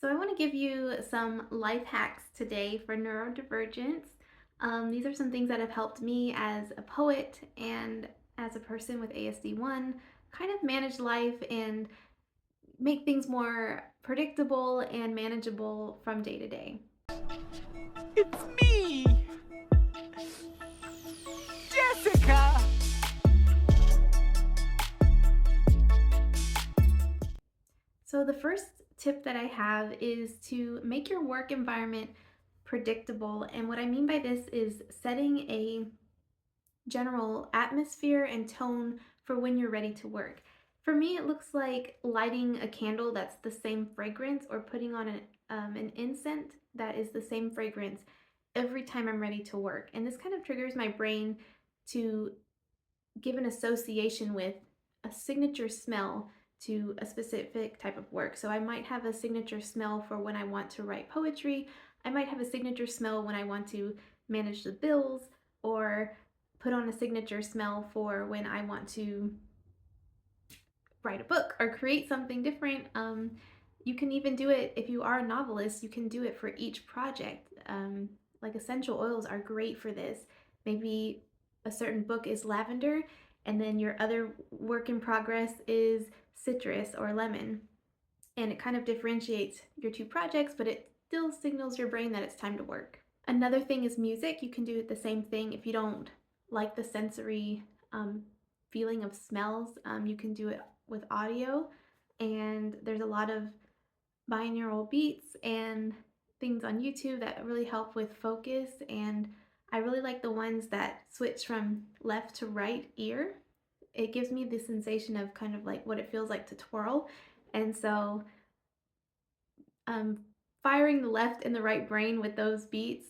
So I want to give you some life hacks today for neurodivergence. These are some things that have helped me as a poet and as a person with ASD1 kind of manage life and make things more predictable and manageable from day to day. It's me, Jessica. So the first tip that I have is to make your work environment predictable. And what I mean by this is setting a general atmosphere and tone for when you're ready to work. For me, it looks like lighting a candle that's the same fragrance or putting on an incense that is the same fragrance every time I'm ready to work. And this kind of triggers my brain to give an association with a signature smell to a specific type of work. So I might have a signature smell for when I want to write poetry. I might have a signature smell when I want to manage the bills, or put on a signature smell for when I want to write a book or create something different. You can even do it if you are a novelist, you can do it for each project. Like essential oils are great for this. Maybe a certain book is lavender, and then your other work in progress is citrus or lemon. And it kind of differentiates your two projects, but it still signals your brain that it's time to work. Another thing is music. You can do the same thing if you don't like the sensory feeling of smells. You can do it with audio, and there's a lot of binaural beats and things on YouTube that really help with focus, and I really like the ones that switch from left to right ear. It gives me the sensation of kind of like what it feels like to twirl, and so firing the left and the right brain with those beats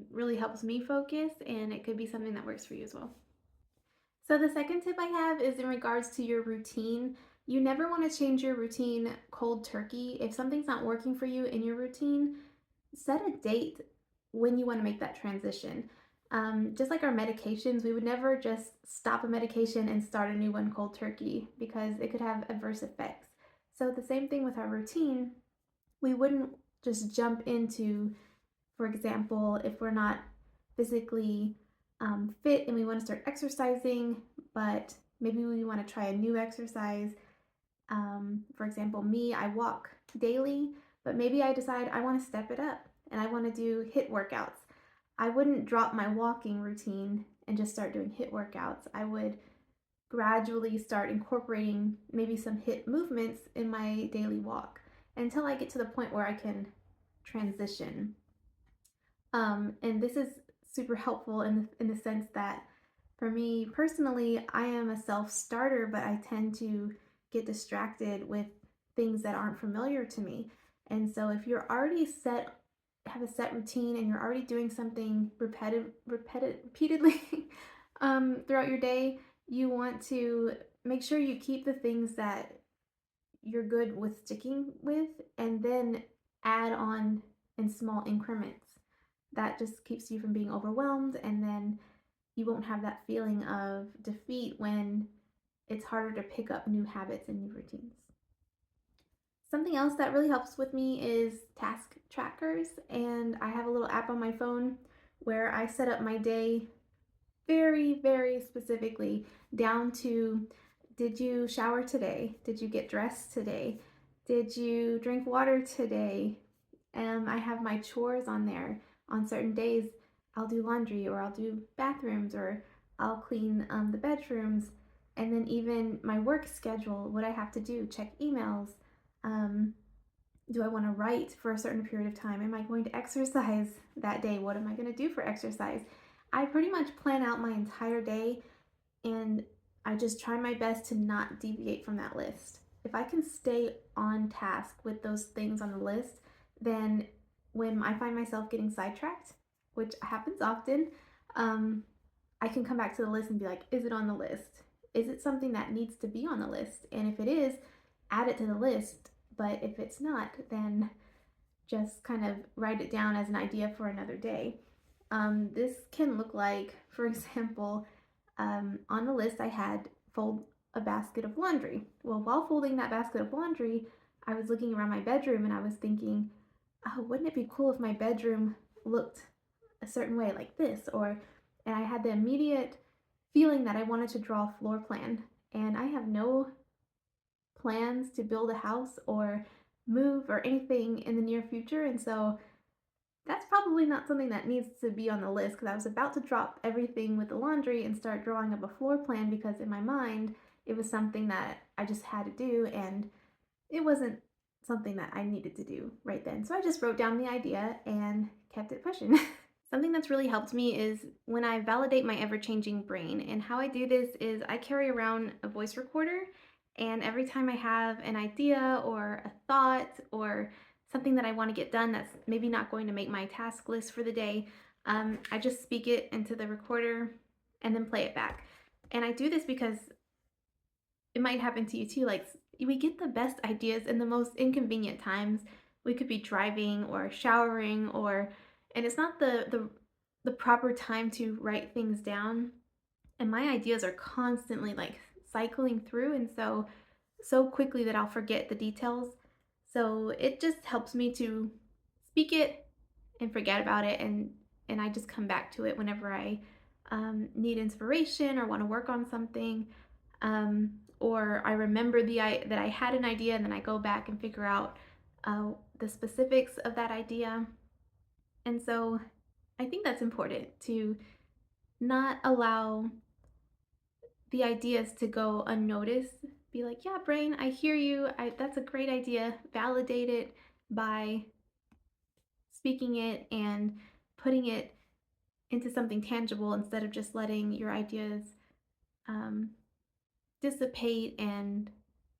really helps me focus, and it could be something that works for you as well. So the second tip I have is in regards to your routine. You never want to change your routine cold turkey. If something's not working for you in your routine, set a date when you want to make that transition. Just like our medications, we would never just stop a medication and start a new one cold turkey because it could have adverse effects. So the same thing with our routine. We wouldn't just jump into, for example, if we're not physically fit and we want to start exercising, but maybe we want to try a new exercise. For example, me, I walk daily, but maybe I decide I want to step it up and I want to do HIIT workouts. I wouldn't drop my walking routine and just start doing HIIT workouts. I would gradually start incorporating maybe some HIIT movements in my daily walk until I get to the point where I can transition. And this is super helpful in the sense that for me personally, I am a self-starter, but I tend to get distracted with things that aren't familiar to me. And so if you're already have a set routine and you're already doing something repeatedly throughout your day, you want to make sure you keep the things that you're good with sticking with and then add on in small increments. That just keeps you from being overwhelmed, and then you won't have that feeling of defeat when it's harder to pick up new habits and new routines. Something else that really helps with me is task trackers, and I have a little app on my phone where I set up my day very, very specifically down to, did you shower today? Did you get dressed today? Did you drink water today? I have my chores on there. On certain days, I'll do laundry, or I'll do bathrooms, or I'll clean the bedrooms. And then even my work schedule, what I have to do, check emails. Do I want to write for a certain period of time? Am I going to exercise that day? What am I going to do for exercise? I pretty much plan out my entire day, and I just try my best to not deviate from that list. If I can stay on task with those things on the list, then when I find myself getting sidetracked, which happens often, I can come back to the list and be like, is it on the list? Is it something that needs to be on the list? And if it is, add it to the list. But if it's not, then just kind of write it down as an idea for another day. This can look like, for example, on the list I had fold a basket of laundry. Well, while folding that basket of laundry, I was looking around my bedroom and I was thinking, oh, wouldn't it be cool if my bedroom looked a certain way like this? And I had the immediate feeling that I wanted to draw a floor plan. And I have no plans to build a house or move or anything in the near future. And so that's probably not something that needs to be on the list because I was about to drop everything with the laundry and start drawing up a floor plan because in my mind, it was something that I just had to do. And it wasn't something that I needed to do right then. So I just wrote down the idea and kept it pushing. Something that's really helped me is when I validate my ever changing brain. And how I do this is I carry around a voice recorder. And every time I have an idea or a thought or something that I want to get done that's maybe not going to make my task list for the day, I just speak it into the recorder and then play it back. And I do this because it might happen to you too. Like we get the best ideas in the most inconvenient times. We could be driving or showering and it's not the proper time to write things down. And my ideas are constantly like cycling through and so quickly that I'll forget the details. So it just helps me to speak it and forget about it and I just come back to it whenever I need inspiration or want to work on something, or I remember that I had an idea and then I go back and figure out the specifics of that idea. And so I think that's important to not allow the ideas to go unnoticed. Be like, yeah, brain, I hear you. That's a great idea. Validate it by speaking it and putting it into something tangible instead of just letting your ideas um, dissipate. And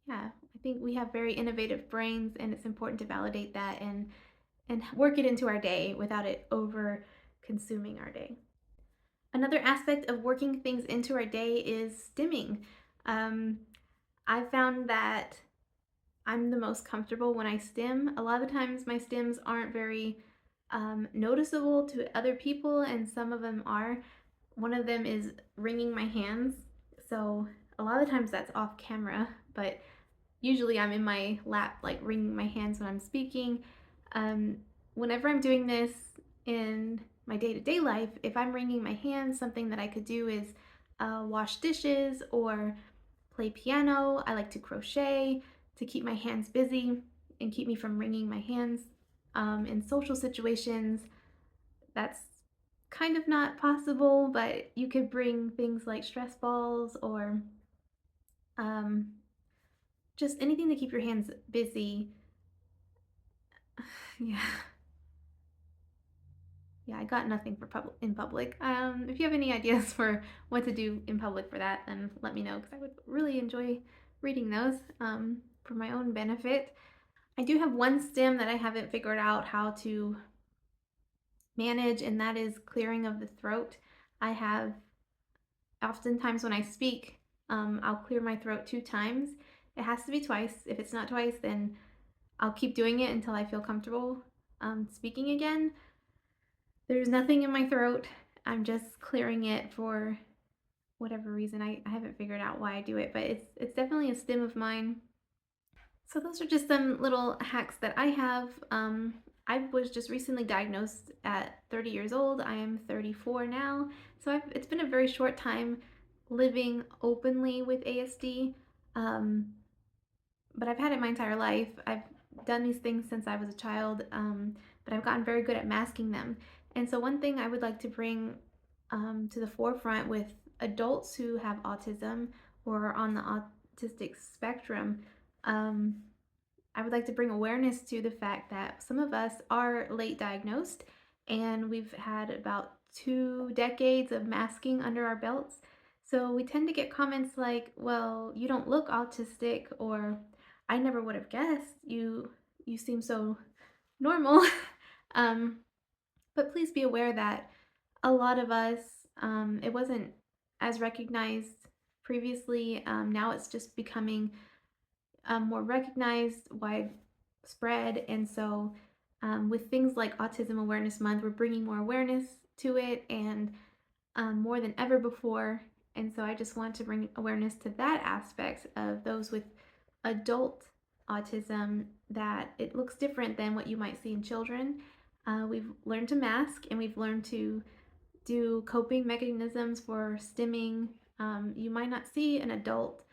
yeah, I think we have very innovative brains and it's important to validate that and work it into our day without it over consuming our day. Another aspect of working things into our day is stimming. um, I found that I'm the most comfortable when I stim. A lot of the times my stims aren't very noticeable to other people, and some of them are. One of them is wringing my hands. So a lot of times that's off camera, but usually I'm in my lap, like wringing my hands when I'm speaking. Um, Whenever I'm doing this in my day to day life, if I'm wringing my hands, something that I could do is wash dishes or play piano. I like to crochet to keep my hands busy and keep me from wringing my hands. In social situations, that's kind of not possible, but you could bring things like stress balls or um, just anything to keep your hands busy. Yeah. Yeah, I got nothing for in public. If you have any ideas for what to do in public for that, then let me know because I would really enjoy reading those for my own benefit. I do have one stim that I haven't figured out how to manage, and that is clearing of the throat. I have oftentimes when I speak, I'll clear my throat 2 times. It has to be twice. If it's not twice, then I'll keep doing it until I feel comfortable speaking again. There's nothing in my throat. I'm just clearing it for whatever reason. I haven't figured out why I do it, but it's definitely a stim of mine. So those are just some little hacks that I have. I was just recently diagnosed at 30 years old. I am 34 now. So it's been a very short time living openly with ASD. Um, but I've had it my entire life. I've done these things since I was a child, but I've gotten very good at masking them. And so, one thing I would like to bring to the forefront with adults who have autism or are on the autistic spectrum, um, I would like to bring awareness to the fact that some of us are late diagnosed and we've had about 2 decades of masking under our belts. So we tend to get comments like, well, you don't look autistic, or I never would have guessed. You seem so normal. um, but please be aware that a lot of us, it wasn't as recognized previously. Now it's just becoming more recognized, widespread. And so, with things like Autism Awareness Month, we're bringing more awareness to it and more than ever before. And so, I just want to bring awareness to that aspect of those with adult autism that it looks different than what you might see in children. We've learned to mask and we've learned to do coping mechanisms for stimming. You might not see an adult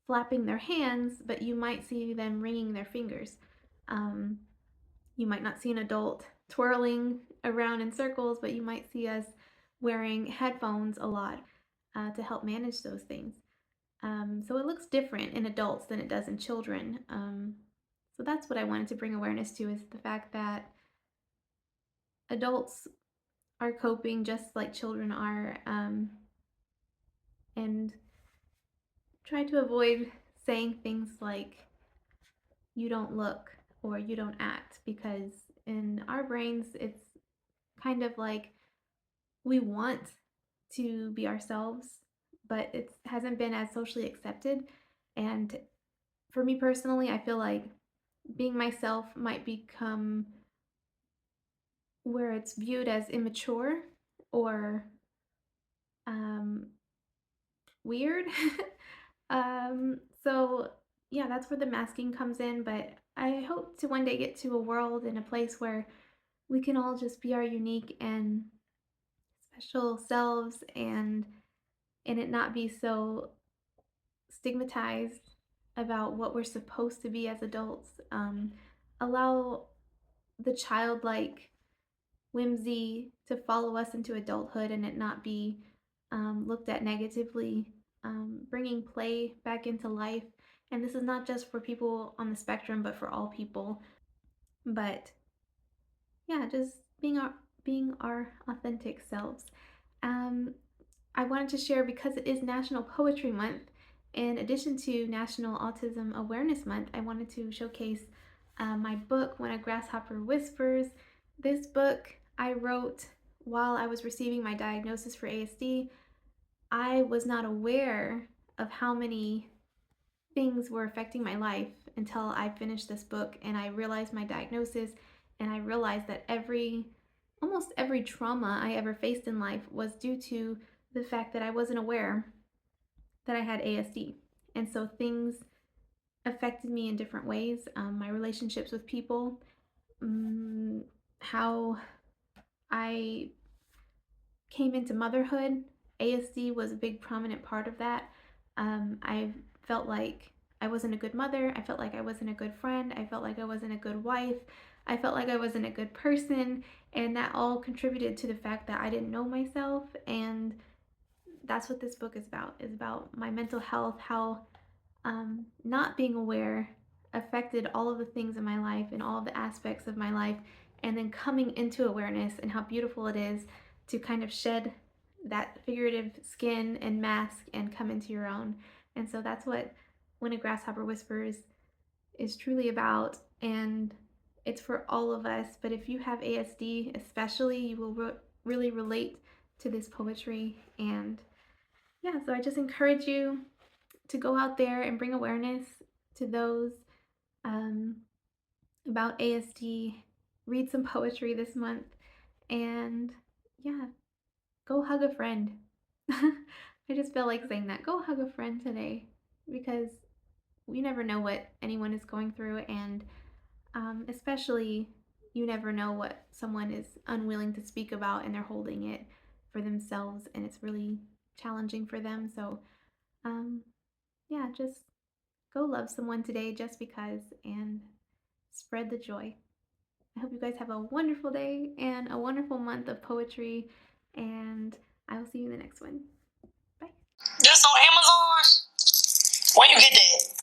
flapping their hands, but you might see them wringing their fingers. Um, you might not see an adult twirling around in circles, but you might see us wearing headphones a lot to help manage those things. So it looks different in adults than it does in children. So that's what I wanted to bring awareness to is the fact that adults are coping just like children are, and try to avoid saying things like you don't look or you don't act because in our brains it's kind of like we want to be ourselves, but it hasn't been as socially accepted. And for me personally, I feel like being myself might become where it's viewed as immature or um, weird. So yeah, that's where the masking comes in. But I hope to one day get to a world and a place where we can all just be our unique and special selves and it not be so stigmatized about what we're supposed to be as adults. Allow the childlike whimsy to follow us into adulthood and it not be looked at negatively, bringing play back into life. And this is not just for people on the spectrum, but for all people. But yeah, just being our authentic selves. Um, I wanted to share because it is National Poetry Month. In addition to National Autism Awareness Month, I wanted to showcase my book, When a Grasshopper Whispers. This book I wrote while I was receiving my diagnosis for ASD. I was not aware of how many things were affecting my life until I finished this book and I realized my diagnosis and I realized that almost every trauma I ever faced in life was due to the fact that I wasn't aware that I had ASD. And so things affected me in different ways. My relationships with people, how I came into motherhood, ASD was a big prominent part of that. I felt like I wasn't a good mother. I felt like I wasn't a good friend. I felt like I wasn't a good wife. I felt like I wasn't a good person. And that all contributed to the fact that I didn't know myself. And that's what this book is about my mental health, how not being aware affected all of the things in my life and all of the aspects of my life, and then coming into awareness and how beautiful it is to kind of shed that figurative skin and mask and come into your own. And so that's what When a Grasshopper Whispers is truly about. And it's for all of us. But if you have ASD, especially, you will really relate to this poetry. And yeah, so I just encourage you to go out there and bring awareness to those um, about ASD. Read some poetry this month, and yeah, go hug a friend. I just feel like saying that. Go hug a friend today because we never know what anyone is going through, and especially you never know what someone is unwilling to speak about and they're holding it for themselves, and it's really challenging for them. So, um, yeah, just go love someone today just because and spread the joy. I hope you guys have a wonderful day and a wonderful month of poetry, and I will see you in the next one. Bye. Just on Amazon? Where you get that?